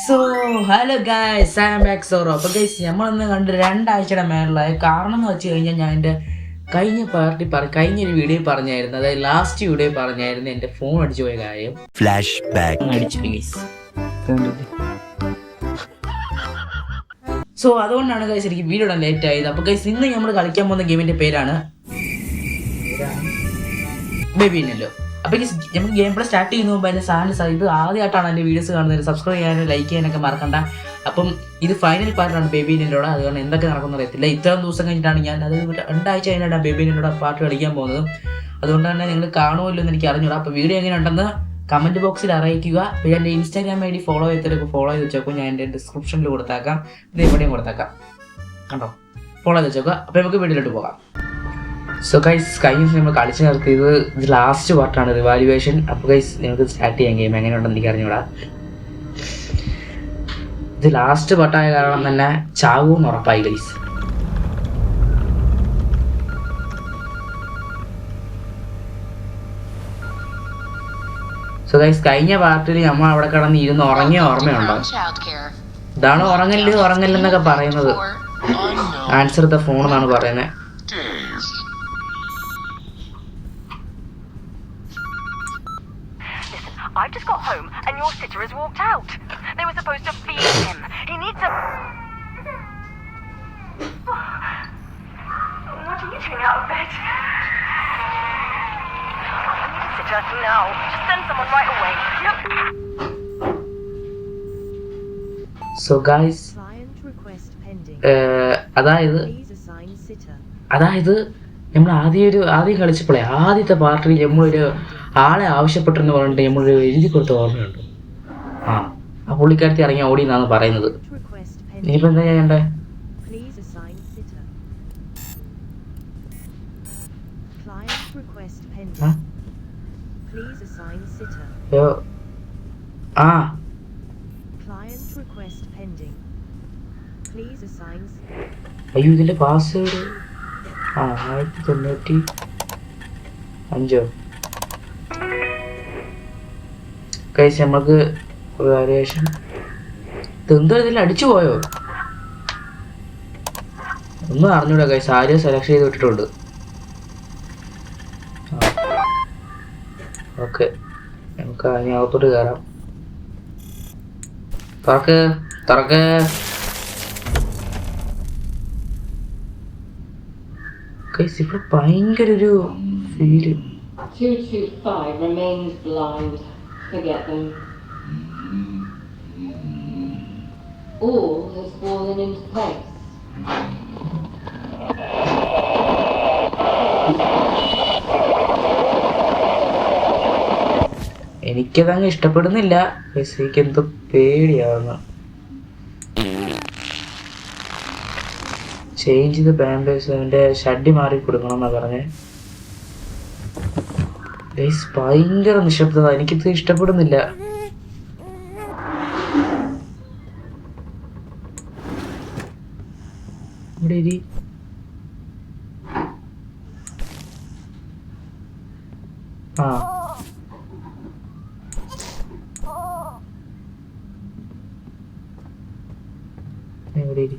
So hello guys, I am back സോറോ. അപ്പോൾ guys നമ്മളിന്ന് കണ്ട് 2 ആഴ്ചയുടെ മേളിലായ. കാരണം എന്ന് വെച്ച് കഴിഞ്ഞാൽ ഞാൻ എൻ്റെ കഴിഞ്ഞൊരു വീഡിയോ പറഞ്ഞായിരുന്നു, അതായത് ലാസ്റ്റ് വീഡിയോ പറഞ്ഞായിരുന്നു എൻ്റെ ഫോൺ അടിച്ചു പോയ കാര്യം. ഫ്ലാഷ് ബാക്ക് അടിച്ചു ഗൈസ്. സോ അതുകൊണ്ടാണ് ഗൈസ് എനിക്ക് വീഡിയോ ഇടാൻ ലേറ്റ് ആയത്. അപ്പോൾ ഗൈസ് ഇന്ന് നമ്മൾ കളിക്കാൻ പോകുന്ന ഗെയിമിൻ്റെ പേരാണ് ബേബിനല്ലോ. അപ്പോൾ നമുക്ക് ഗെയിം പ്ലേ സ്റ്റാർട്ട് ചെയ്യുന്ന മുമ്പ് എൻ്റെ ചാനൽ ഇത് ആദ്യമായിട്ടാണ് എൻ്റെ വീഡിയോസ് കാണുന്നത്, സബ്സ്ക്രൈബ് ചെയ്യാനും ലൈക്ക് ചെയ്യാനൊക്കെ മറക്കണ്ട. അപ്പം ഇത് ഫൈനൽ പാർട്ടാണ് ബേബിനല്ലോടെ. അതുകൊണ്ട് എന്തൊക്കെ നടക്കുന്ന അറിയത്തില്ല. ഇത്രയും ദിവസം കഴിഞ്ഞിട്ടാണ് ഞാൻ, അതായത് 2 ആഴ്ച കഴിഞ്ഞിട്ടാണ് ബേബിനല്ലോടെ പാട്ട് കളിക്കാൻ പോകുന്നത്. അതുകൊണ്ട് തന്നെ നിങ്ങൾ കാണുമല്ലോ എന്ന് എനിക്ക് അറിഞ്ഞൂടാ. അപ്പോൾ വീഡിയോ എങ്ങനെ ഉണ്ടെന്ന് കമൻറ്റ് ബോക്സിൽ അറിയിക്കുക. പിന്നെ എൻ്റെ ഇൻസ്റ്റാഗ്രാം ID ഫോളോ ചെയ്തിട്ടൊക്കെ ഫോളോ ചെയ്ത് വെച്ചേക്കും. ഞാൻ എൻ്റെ ഡിസ്ക്രിപ്ഷനിൽ കൊടുത്തേക്കാം, ഇത് എവിടെയും കൊടുത്തേക്കാം, കണ്ടോ, ഫോളോ ചെയ്ത് വെച്ചേക്കുക. അപ്പോൾ നമുക്ക് വീഡിയോയിലോട്ട് പോകാം. സോ ഗൈസ്, കഴിഞ്ഞ നമ്മൾ കളിച്ച് നിർത്തിയത് ഇത് ലാസ്റ്റ് പാർട്ടാണ്, റിവാലുവേഷൻ. അപ്പോൾ ഗൈസ് നിങ്ങൾക്ക് സ്റ്റാർട്ട് ചെയ്യാൻ ഗെയിം എങ്ങനെ ഉണ്ടെന്ന് എനിക്ക് അറിഞ്ഞൂടാ. ഇത് ലാസ്റ്റ് പാർട്ടായ കാരണം തന്നെ ചാവൂന്ന് ഉറപ്പായി ഗൈസ്. സോ ഗൈസ്, കഴിഞ്ഞ പാർട്ടിൽ നമ്മൾ അവിടെ കിടന്ന് ഇരുന്ന് ഉറങ്ങിയ ഓർമ്മയുണ്ടോ? ഇതാണ് ഉറങ്ങല്ലെന്നൊക്കെ പറയുന്നത്. ആൻസർ ദ ഫോൺ എന്നാണ് പറയുന്നത്. I've just got home and your sitter has walked out. They were supposed to feed him. He needs a... What are you doing out of bed? I need a sitter now. Just send someone right away. So guys, അതായത് നമ്മൾ ആദ്യം കളിച്ചപ്പോഴേ ആദ്യത്തെ പാർട്ടിൽ നമ്മളൊരു ആളെ ആവശ്യപ്പെട്ടെന്ന് പറഞ്ഞിട്ട് നമ്മളൊരു എഴുതി കൊടുത്ത ഓർമ്മയുണ്ട്. ആ പുള്ളിക്കാരത്തി ഇറങ്ങി ഓടി എന്നാണ് പറയുന്നത്. ഇനിയിപ്പോൾ എന്താ ചെയ്യണ്ടേ? അയ്യോ, ഇതിന്റെ പാസ്വേഡ് 1095. കഴിച്ച് നമുക്ക് വാല്യുവേഷൻ ഇതെന്തോ ഇതിൽ അടിച്ചു പോയോ ഒന്നും അറിഞ്ഞൂടാ. കഴിച്ച് ആരും സെലക്ട് ചെയ്ത് വിട്ടിട്ടുണ്ട്. ഓക്കെ, നമുക്ക് അതിനകത്തോട്ട് കയറാം. തുറക്ക്. ഇവിടെ ഭയങ്കര ഒരു feel. 225 remains blind. Forget them. All has fallen into place. എനിക്കതങ്ങ് ഇഷ്ടപ്പെടുന്നില്ല. എനിക്ക് എന്തോ പേടിയാവുന്നു. ചേഞ്ച് ചെയ്ത് ബാമ്പേഴ്സ്, അവൻ്റെ ഷഡ്ഡി മാറി കൊടുക്കണം എന്നാ പറഞ്ഞേ. ഭയങ്കര നിശബ്ദത, എനിക്കിത് ഇഷ്ടപ്പെടുന്നില്ല. ഇവിടെ ഇരി. ഇവിടെ ഇരി.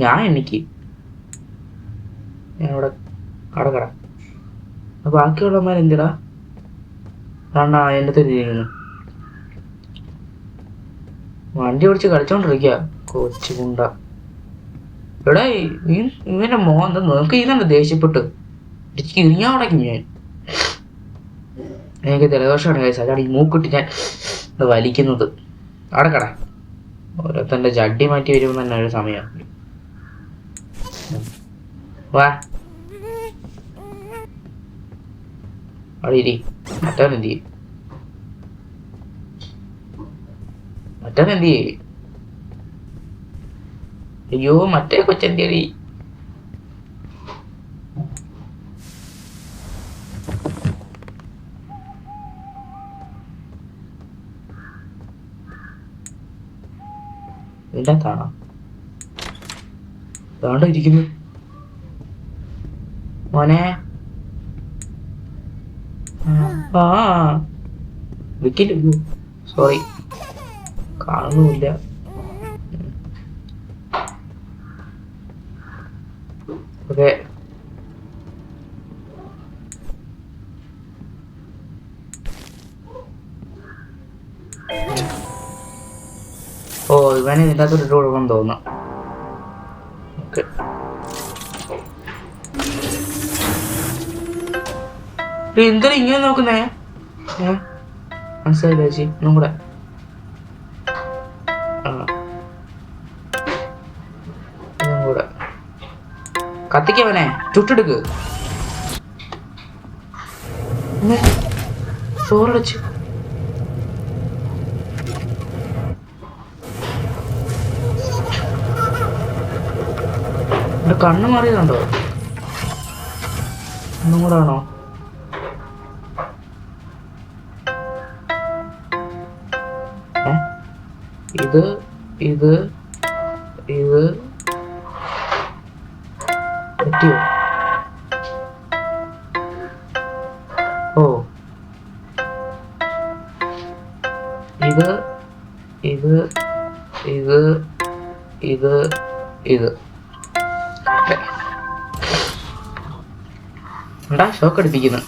ഞാൻ എനിക്ക് ഞാനിവിടെ കട ബാക്കിയുള്ളമാർ എന്തിടാ കാണാ എൻ്റെ തിരിഞ്ഞു വണ്ടി ഓടിച്ച് കളിച്ചോണ്ടിരിക്കുക കൊച്ചു കുണ്ട. എടാ ഇവന്റെ മോൻ എന്താ നോക്കി ഇന്നെ ദേഷ്യപ്പെട്ട് ഇരിഞ്ഞാ ഉടക്കും ഞാൻ. എനിക്ക് ജലദോഷമാണ് കഴിച്ചത്, അതാണ് ഈ മൂക്കിട്ട് ഞാൻ വലിക്കുന്നത്. അടക്കട ഓരോരുത്തൻ്റെ ജഡ്ഡി മാറ്റി വരുമ്പോൾ തന്നെ ഒരു സമയമാണ്. വാ അവിടെ ഇരി. മറ്റവനെന്ത് ചെയ്യും? അയ്യോ, മറ്റേ കൊച്ചെന്തി. ഇതിൻ്റെ കാണാം ഇതാണ്ടോ ഇരിക്കുന്നു മോനെ. വിക്കില്ല, സോറി. കാണുന്നുമില്ല. ഓക്കെ, ഓ ഇവനെ ഇതിൻ്റെ അകത്ത് ഇട്ട് കൊടുക്കണം തോന്നുന്നു. ഓക്കെ, എന്തിനാ ഇങ്ങനെ നോക്കുന്നേ? മനസ്സിലായില്ല ചേച്ചി, ഒന്നും കൂടെ. ഇതും കൂടെ കത്തിക്കവനെ, ചുട്ടെടുക്ക്. ചോറടച്ച് എന്റെ കണ്ണ് മാറിയതുണ്ടോ? ഒന്നും കൂടെ ആണോ? ഇത് ഇത് ഇത് പറ്റിയോ? ഓ ഇത് ഇത് ഇത് ഇത് ഇത് എന്താ ഷോക്ക് അടിപ്പിക്കുന്നു?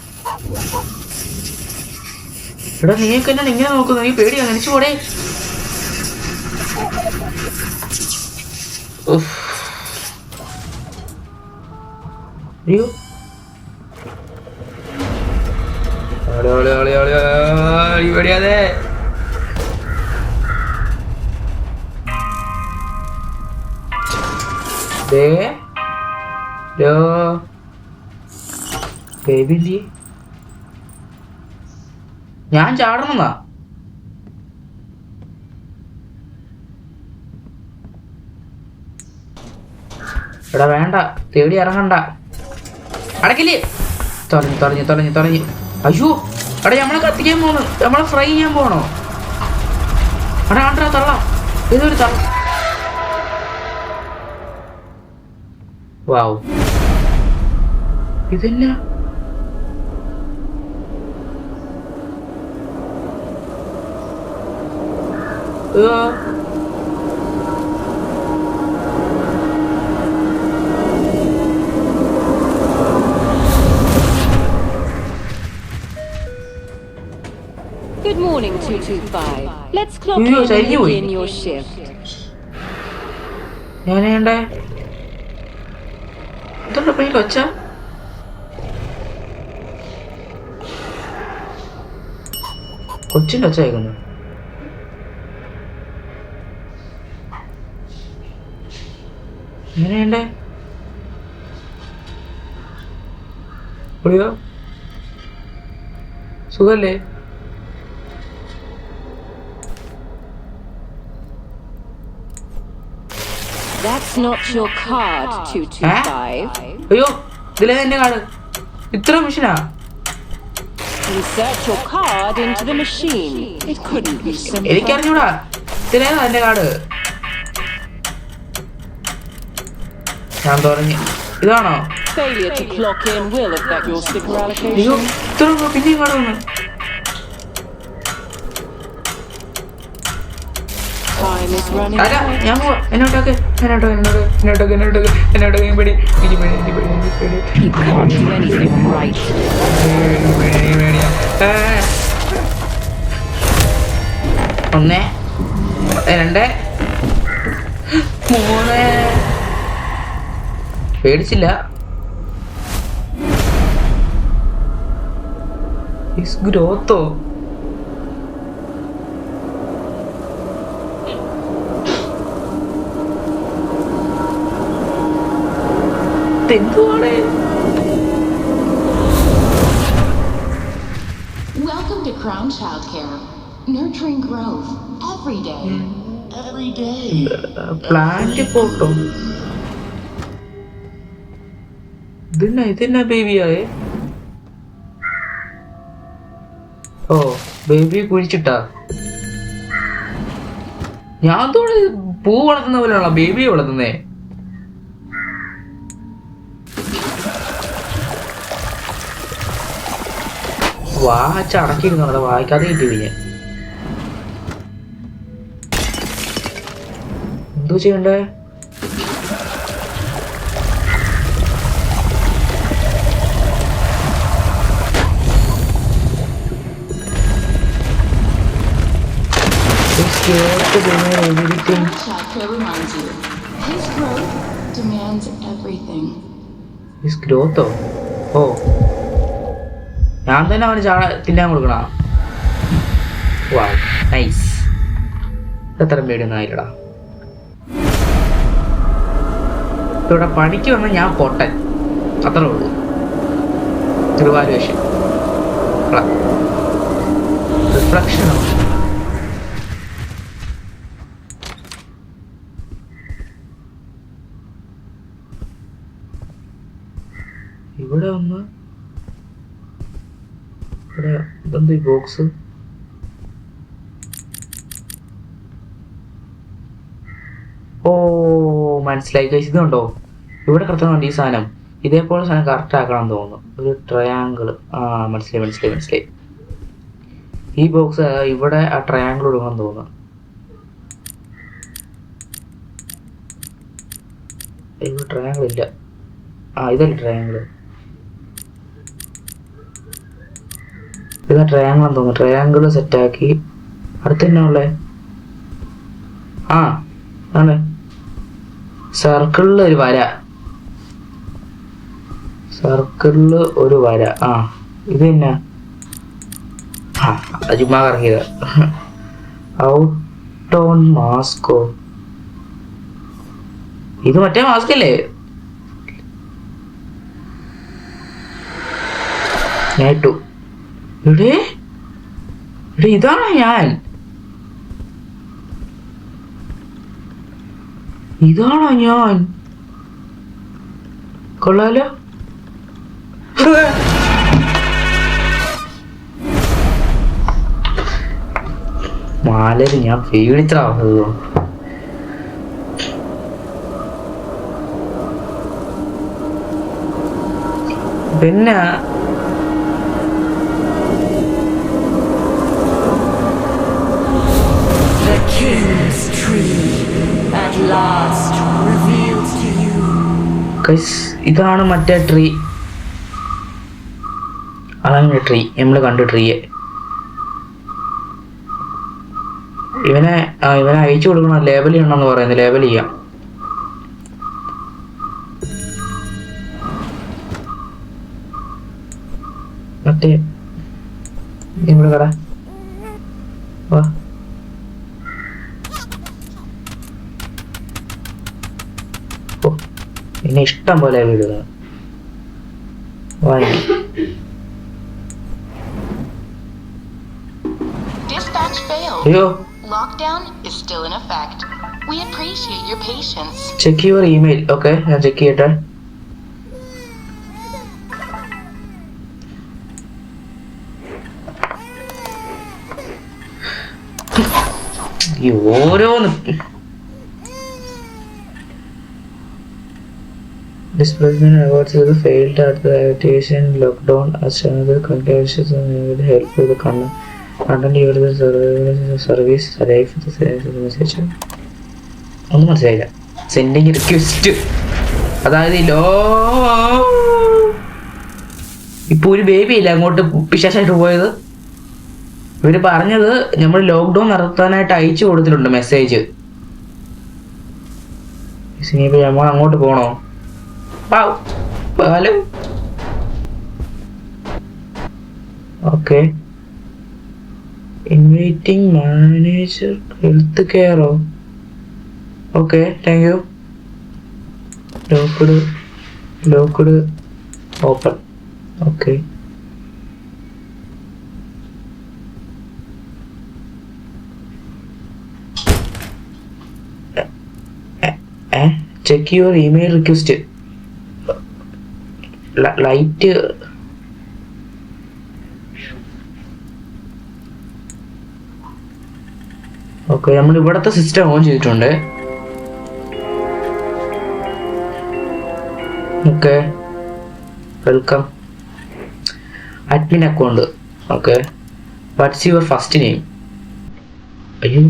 എടാ നീയൊക്കെ എന്നാണ് ഇങ്ങനെ നോക്കുന്നു? നീ പേടിയാ, നനച്ചു പോടേ. അയ്യോ, പേടിയാതെ. ബേബി ഞാൻ ചാടണമെന്നാ? എടാ വേണ്ട, തേടി ഇറങ്ങണ്ട. അടക്കില്ലേ? തൊലഞ്ഞു. അയ്യോ എടാ, നമ്മളെ കത്തിക്കാൻ പോണു, നമ്മളെ ഫ്രൈ ചെയ്യാൻ പോണോ? എടാ ആണ്ടാ തള്ള, ഇതൊരു തള്ള. വാവ്, ഇതെന്നാ? Good morning, 225. Let's clock Yo, in and seriyo? begin your shift. ഞാനേണ്ടേ ഇതുണ്ട് പോയി കൊച്ച. കൊച്ചിൻ്റെ ഒച്ച കേൾക്കുന്നു. എങ്ങനെയുണ്ടേ? പൊളിയോ, സുഖല്ലേ? That's not your card, 225. അയ്യോ, ഇതിലേ എന്റെ കാർഡ്. ഇത്ര മെഷീനാ? Insert your card into the machine. It couldn't be simpler. എനിക്കറിഞ്ഞൂടാ, ഇതിലേതാ എന്റെ കാർഡ്? ഞാൻ തുടങ്ങി. ഇതാണോ? Failure to clock in will affect your sticker അയ്യോ, allocation. ഇത്ര പിന്നെയും കാർഡ് വന്നു. Time is running അല്ല, out. ഞാൻ പോവാ. എന്നോട്ടൊക്കെ പേടി. You can't do anything right. ഒന്ന്, രണ്ട്, മൂന്ന്. പേടിച്ചില്ല. ഗ്രോത്തോ? എന്തുവാണ്? Welcome to Crown Childcare, nurturing growth every day. Every day. Plant പോട്ടോ? ഇതെന്നാ ബേബിയായേ? ഓ, ബേബി കുഴിച്ചിട്ടാ? ഞാൻ തോന്നി പൂ വളർത്തുന്ന പോലെയാണോ ബേബിയെ വളർത്തുന്നേ? വായിച്ചടക്കിയിരുന്നു, അവിടെ വായിക്കാതെ കിട്ടി. എന്തോ ചെയ്യണ്ടേ? Crown Chakra reminds you, his growth demands everything. ഗ്രോത്തോ? ഓ, ഞാൻ തന്നെ അവന് തിന്നാൻ കൊടുക്കണ. വാ, നൈസ്. എത്ര പേടിയൊന്നും ആയില്ലടാ. ഇവിടെ പണിക്ക് വന്ന ഞാൻ പൊട്ടൻ, അത്രേ ഉള്ളൂ. റിവാലുവേഷൻ റിഫ്ലക്ഷനോ? ഇവിടെ ഒന്ന് ഇവിടെ ഇതെന്ത് ഈ ബോക്സ്? ഓ മനസ്സിലായി. ഇതുണ്ടോ ഇവിടെ കിടത്തുന്നുണ്ട് ഈ സാധനം. ഇതേപോലെ സാധനം കറക്റ്റ് ആക്കണം തോന്നുന്നു. ഒരു ട്രയാങ്കിൾ. ആ മനസ്സിലായി. ഈ ബോക്സ് ഇവിടെ ആ ട്രയാങ്കിൾ കൊടുക്കണം തോന്നുന്നു. ഇവിടെ ട്രയാങ്കിൾ ഇല്ല. ഇതല്ലേ ട്രയാങ്കിൾ? ഇതാ ട്രയാങ്കിൾ എന്ന് തോന്നുന്നു. ട്രയാങ്കിൾ സെറ്റാക്കി അടുത്ത് തന്നെ ഉള്ളേ. ആണ് സർക്കിളിൽ ഒരു വര. ഇത് തന്നെ. ചുമ്മാ കറക്കിയത്. Out on Moscow? ഇത് മറ്റേ മാസ്ക് അല്ലേ? നേട്ടു. ഇവിടെ ഇതാണോ ഞാൻ? കൊള്ളാലോ. മാലര് ഞാൻ പേടിച്ചാവുന്നത്. പിന്നെ ഇതാണ് മറ്റേ ട്രീ. അതാണ് ട്രീ നമ്മൾ കണ്ട ട്രീയെ. ഇവനെ അയച്ചു കൊടുക്കണം. ലേബൽ ചെയ്യണമെന്ന് പറയുന്നത്. ലേബൽ ചെയ്യാം. മറ്റേ ഇവിടെ കട വാ. പിന്നെ ഇഷ്ടം പോലെ വീടുകൾ. Dispatch failed. അയ്യോ. Lockdown is still in effect. We appreciate your patience. Check your email. Okay, ഞാൻ ചെക്ക് ചെയ്യട്ടെ. ഓരോന്ന് This president awards the failed at the aviation lockdown as another conditions will help with the content of the service arrive with the message. ഒന്നും മനസ്സിലായില്ല. Sending request. അതായത് ഇപ്പൊ ഒരു baby ഇല്ല അങ്ങോട്ട് പിശാശായിട്ട് പോയത്. ഇവര് പറഞ്ഞത് നമ്മൾ ലോക്ക്ഡൌൺ നടത്താനായിട്ട് അയച്ചു കൊടുത്തിട്ടുണ്ട് മെസ്സേജ്. ഇനിയിപ്പോ നമ്മൾ അങ്ങോട്ട് പോണോ? Hello. Okay. Inviting manager health കെയറോ? Okay, thank you. Locked open. Okay. Check your email request. Light. Okay, നമ്മൾ ഇവിടത്തെ സിസ്റ്റം ഓൺ ചെയ്തിട്ടുണ്ട്. Okay, welcome. Admin account. Okay, what's your first name? അയ്യോ,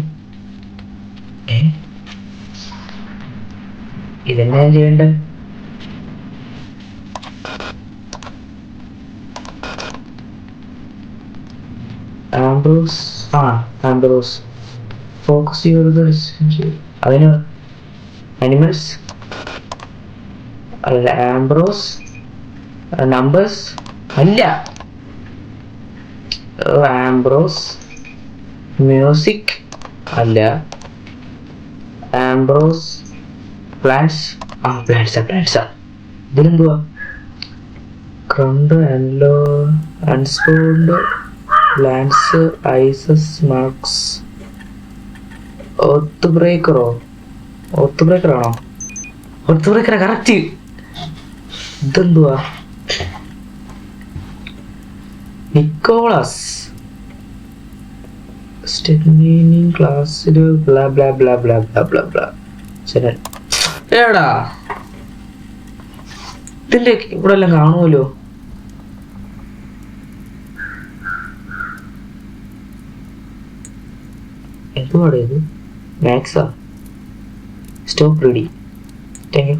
ഇതെന്നെ ചെയ്യണ്ടേ? ആംബ്രോസ് ഫോക്കസ് ചെയ്യുന്നത് അതിന് അനിമൽസ് അല്ല. ആംബ്രോസ് നമ്പേഴ്സ് അല്ല. ആംബ്രോസ് മ്യൂസിക് അല്ല. Ambrose plants. പ്ലാന്റ്സാ. ഇതിലെന്തുവാ? ക്രൗണ്ട് ആൻഡോ അൺസ്പോൾഡ് പ്ലാന്റ്സ് ഐസസ് മാർക്സ്. ഓത്ത് ബ്രേക്കറാണോ? ഓത്ത് ബ്രേക്കറാ കറക്റ്റ്. ഇതെന്തുവാ? നിക്കോളാസ് സ്റ്റെമിനിങ് ക്ലാസ്സിൽ blah blah blah blah blah blah blah. ശരി ഏടാ, ഇതിന്റെ ഇവിടെ എല്ലാം കാണുമല്ലോ. എന്തുവാടേ ഇത്? മാക്സാ? Stop ready. Thank you.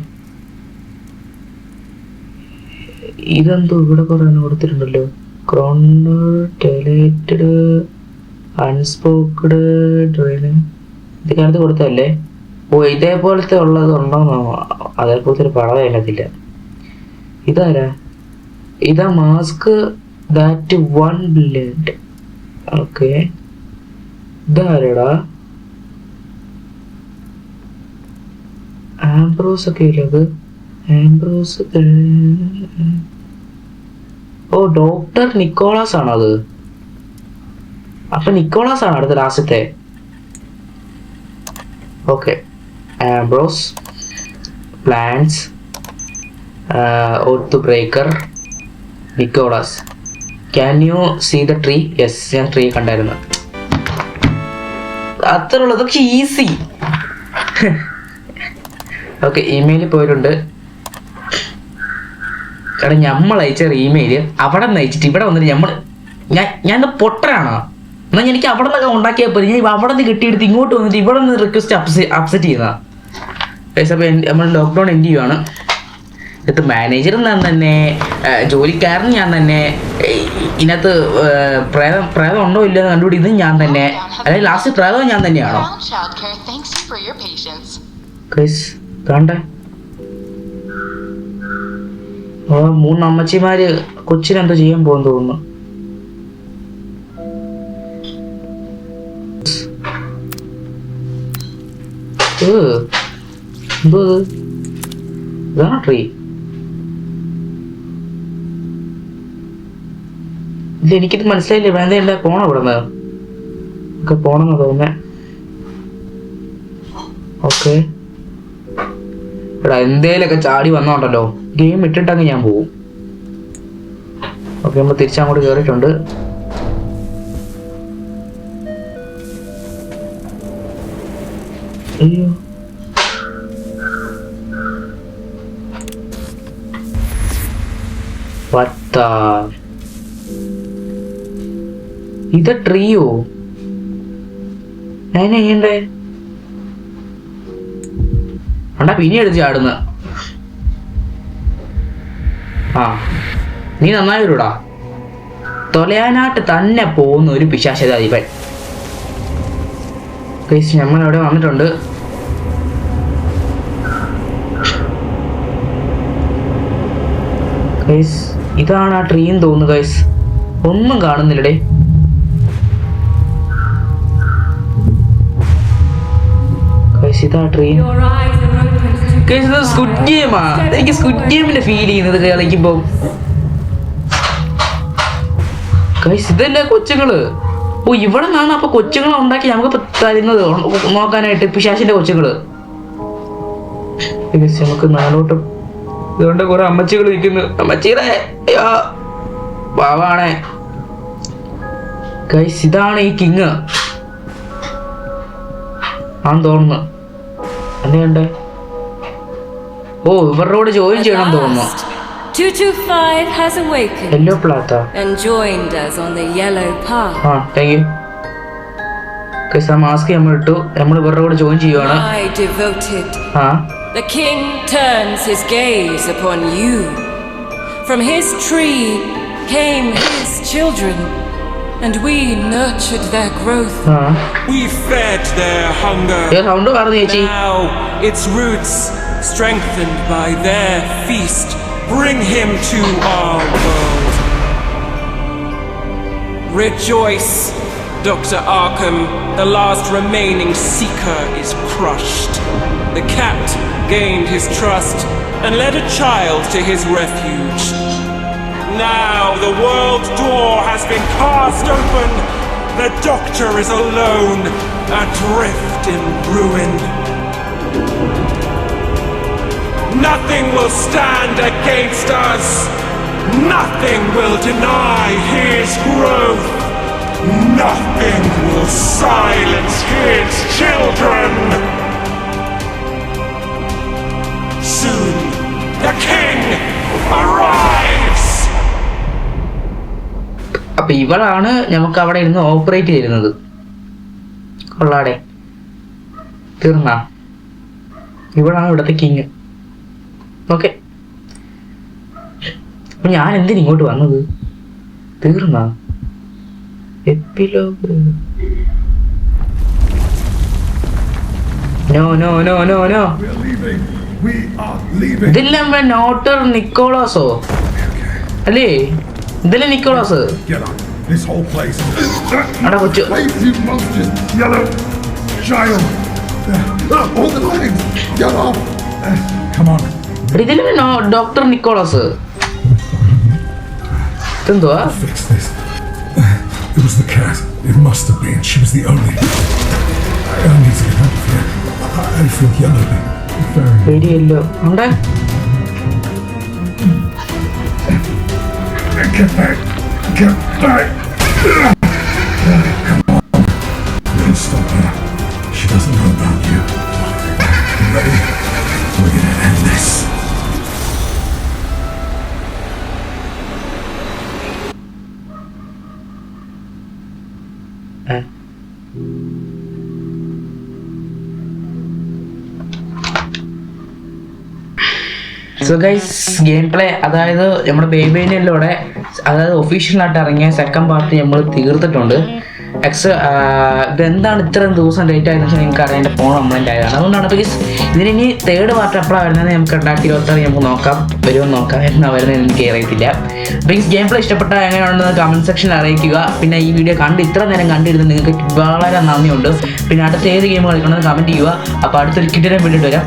ഇതെന്തോ ഇവിടെ കുറെ കൊടുത്തിട്ടുണ്ടല്ലോ. Kronor ടെലേറ്റഡ് അൺസ്പോക്കഡ് draining. ഇതിനകത്ത് കൊടുത്തല്ലേ? ഓ ഇതേപോലത്തെ ഉള്ളത് ഉണ്ടോന്നോ? അതേപോലത്തെ ഒരു പടം അതിനകത്തില്ല. ഇതാരാ? ഇതാ മാസ്ക് ദാറ്റ് 1 billion. ഓക്കെ, ഇതാരടാ? ആംബ്രോസ് ഒക്കെ ഇല്ല. അത് ആംബ്രോസ്. ഓ ഡോക്ടർ നിക്കോളാസ് ആണോ അത്? അപ്പൊ നിക്കോളാസ് ആണ് അടുത്ത ലാസ്റ്റത്തെ. Okay, Ambrose plants oath breaker Nicholas. Can you see the tree? Yes, ഞാൻ ട്രീ കണ്ടായിരുന്നു. അത്ര ഉള്ളത്. പക്ഷെ ഈസി. ഓക്കെ, ഇമെയിലിൽ പോയിട്ടുണ്ട്. കാരണം നമ്മൾ അയച്ച ഇമെയില് അവിടെ നിന്ന് അയച്ചിട്ട് ഇവിടെ വന്നിട്ട് ഞാൻ പൊട്ടനാണോ? എന്നാൽ എനിക്ക് അവിടെ നിന്നൊക്കെ ഉണ്ടാക്കിയാൽ പോലും ഞാൻ അവിടെ നിന്ന് കിട്ടിയെടുത്ത് ഇങ്ങോട്ട് വന്നിട്ട് ഇവിടെ നിന്ന് റിക്വസ്റ്റ് അപ്സെറ്റ് ചെയ്യുന്നതാണ്. അപ്പോൾ നമ്മൾ ലോക്ക്ഡൗൺ എൻഡ് ചെയ്യുവാണ്. ഇത് മാനേജറും ഞാൻ തന്നെ, ജോലിക്കാരൻ ഞാൻ തന്നെ, ഇതിനകത്ത് പ്രേതം ഉണ്ടോ ഇല്ലെന്ന് കണ്ടുപിടിക്കുന്നത് ഞാൻ തന്നെ. അതായത് ലാസ്റ്റ് പ്രേതം ഞാൻ തന്നെയാണോ? കാണണ്ടേ? 3 അമ്മച്ചിമാര് കൊച്ചിനെന്തോ ചെയ്യാൻ പോകുന്നു തോന്നുന്നു. എന്തോ ഇതാണോ ട്രീ? ഇല്ല, എനിക്കിത് മനസ്സിലായില്ലേ. വേണ്ടല്ല, പോണോ ഇവിടെ നിന്ന്? ഒക്കെ പോണെന്ന് തോന്നുന്നേ. ഓക്കെ, എടാ എന്തേലൊക്കെ ചാടി വന്നോണ്ടല്ലോ, ഗെയിം ഇട്ടിട്ടങ്ങ് ഞാൻ പോവും. ഓക്കെ, നമ്മൾ തിരിച്ചങ്ങോട്ട് കയറിയിട്ടുണ്ട്. അയ്യോ, ഇത് ട്രീയോ? ഞാൻ ചെയ്യണ്ടേ? അണ്ടാ പിന്നെ എടുത്ത് ചാടുന്ന. നീ നന്നായി വരൂടാ. തൊലയാനായിട്ട് തന്നെ പോകുന്ന ഒരു പിശാചാധിപൻ. നമ്മൾ അവിടെ വന്നിട്ടുണ്ട്. ഇതാണ് ആ ട്രീന്ന് തോന്നുന്നു ഗൈസ്. ഒന്നും കാണുന്നില്ലടേ. ഇതാ ട്രീ. സ്ക്വിഡ് ഗെയിമാ. എനിക്ക് സ്ക്വിഡ് ഗെയിമിന്റെ ഫീൽ ചെയ്യുന്നത് കളിക്കുമ്പോ. ഇതല്ലേ കൊച്ചുങ്ങള്? ഓ ഇവിടെ നിന്നാണ് അപ്പൊ കൊച്ചുങ്ങളെ ഉണ്ടാക്കി നമുക്ക് തരുന്നത് നോക്കാനായിട്ട്, പിശാചിന്റെ കൊച്ചുങ്ങള്. നമുക്ക് നാളോട്ടും ഇതുകൊണ്ട് കുറെ അമ്മച്ചികൾ നിൽക്കുന്നു. അമ്മച്ചീടെ പാവാണേ ഗൈസ്. ഇതാണ് ഈ കിങ് ആന്ന് തോന്നുന്നു. എന്നെ കണ്ടേ? ഓ ഇവരോട് ജോയിൻ ചെയ്യണം തോന്നുന്നു. 225 has awakened Yellow plata and joined us on the yellow path. Thank you. Mask നമ്മൾ ഇട്ടു, നമ്മൾ ഇവരുടെ കൂടെ ജോയിൻ ചെയ്യുവാണ്. My devoted, ആ the king turns his gaze upon you. From his tree came his children, and we nurtured their growth. ആ We fed their hunger. Sound പറഞ്ഞു ചേച്ചി. Now its roots, strengthened by their feast, bring him to our world. Rejoice, Dr. Arkham. The last remaining seeker is crushed. The cat gained his trust and led a child to his refuge. Now the world's door has been cast open. The Doctor is alone, adrift in ruin. Nothing will stand against us. Nothing will deny his growth. Nothing will silence his children. Soon, the king arrives. അപ്പൊ ഇവളാണ് നമുക്ക് അവിടെ ഇരുന്ന് operate ചെയ്യുന്നത്. കൊള്ളാടെ, തീർന്നാ? ഇവളാണ് ഇവിടുത്തെ king. Okay, അപ്പൊ ഞാൻ എന്തിനാ ഇങ്ങോട്ട് വന്നത്? തീർന്നാ? Epilogue. No no no no no, ഇതെല്ലാം നോട്ടർ നിക്കോളാസോ അല്ലേ? ഇതല്ലേ നിക്കോളാസ്? അവിടെ കൊച്ചു ഇതിലെ ഡോക്ടർ നിക്കോളാസ്. ഇതെന്തുവാ? It was the cat. It must have been. She was the only. I need to get out of here. I feel yellow. Very. പേടിയല്ലോ. അവിടെ Get back. Get back. Come on. Don't stop her. She doesn't know about you. Ready? We're gonna end this. So guys, game play അതായത് നമ്മുടെ ബേബിയിലൂടെ അതായത് ഒഫീഷ്യലായിട്ട് ഇറങ്ങിയ second part നമ്മൾ തീർത്തിട്ടുണ്ട്. ഇതെന്താണ് ഇത്രയും ദിവസം ലേറ്റ് ആയതെന്ന് വെച്ചാൽ നിങ്ങൾക്ക് അറിയാം, എൻ്റെ ഫോൺ കംപ്ലൈൻറ്റ് ആയതാണ്. അതുകൊണ്ടാണ് ബിക്കോസ് ഇതിനി തേർഡ് പാർട്ട് എപ്പോഴാണ് വരുന്നത് നമുക്ക് 2026 നമുക്ക് നോക്കാം, വരുമെന്ന് നോക്കാം. എന്നാ വരുന്നത് എനിക്ക് അറിയത്തില്ല. ബിക്കോസ് ഗെയിം പ്ലേ ഇഷ്ടപ്പെട്ടാൽ എങ്ങനെയാണെന്ന് കമൻറ്റ് സെക്ഷനിൽ അറിയിക്കുക. പിന്നെ ഈ വീഡിയോ ഇത്ര നേരം കണ്ടിരുന്നത് നിങ്ങൾക്ക് വളരെ നന്ദിയുണ്ട്. പിന്നെ അടുത്ത ഏത് ഗെയിം കളിക്കണമെന്ന് കമൻറ്റ് ചെയ്യുക. അപ്പോൾ അടുത്തൊരു കിട്ടിയ വീഡിയോ വരാം.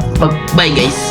Bye guys.